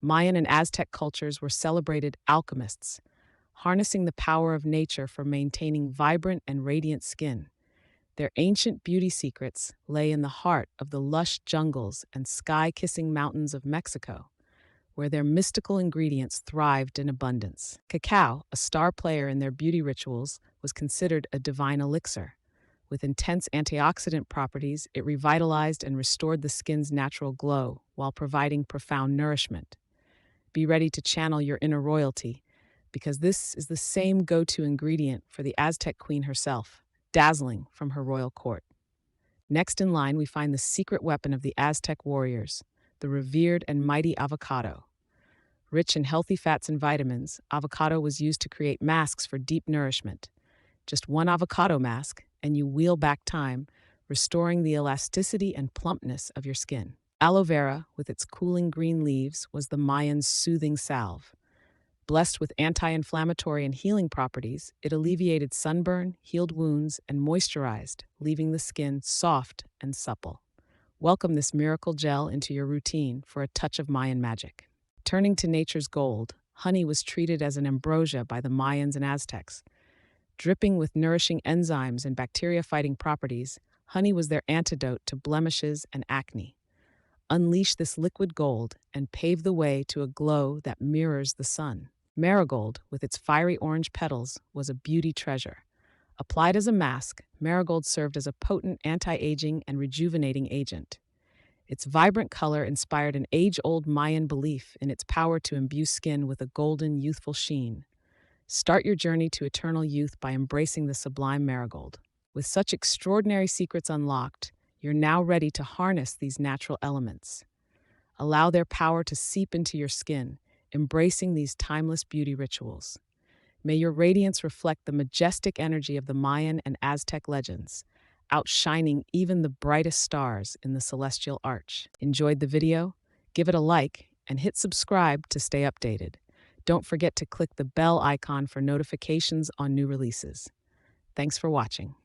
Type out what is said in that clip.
Mayan and Aztec cultures were celebrated alchemists, harnessing the power of nature for maintaining vibrant and radiant skin. Their ancient beauty secrets lay in the heart of the lush jungles and sky kissing mountains of Mexico, where their mystical ingredients thrived in abundance. Cacao, a star player in their beauty rituals, was considered a divine elixir. With intense antioxidant properties, it revitalized and restored the skin's natural glow while providing profound nourishment. Be ready to channel your inner royalty, because this is the same go to ingredient for the Aztec queen herself, dazzling from her royal court. Next in line, we find the secret weapon of the Aztec warriors, the revered and mighty avocado. Rich in healthy fats and vitamins, avocado was used to create masks for deep nourishment. Just one avocado mask, and you wheel back time, restoring the elasticity and plumpness of your skin. Aloe Vera, with its cooling green leaves, was the Mayans' soothing salve. Blessed with anti-inflammatory and healing properties, it alleviated sunburn, healed wounds, and moisturized, leaving the skin soft and supple. Welcome this miracle gel into your routine for a touch of Mayan magic. Turning to nature's gold, honey was treated as an ambrosia by the Mayans and Aztecs. Dripping with nourishing enzymes and bacteria-fighting properties, honey was their antidote to blemishes and acne. Unleash this liquid gold and pave the way to a glow that mirrors the sun. Marigold, with its fiery orange petals, was a beauty treasure. Applied as a mask, marigold served as a potent anti-aging and rejuvenating agent. Its vibrant color inspired an age-old Mayan belief in its power to imbue skin with a golden, youthful sheen. Start your journey to eternal youth by embracing the sublime marigold. With such extraordinary secrets unlocked, you're now ready to harness these natural elements. Allow their power to seep into your skin, embracing these timeless beauty rituals. May your radiance reflect the majestic energy of the Mayan and Aztec legends, outshining even the brightest stars in the celestial arch. Enjoyed the video? Give it a like and hit subscribe to stay updated. Don't forget to click the bell icon for notifications on new releases. Thanks for watching.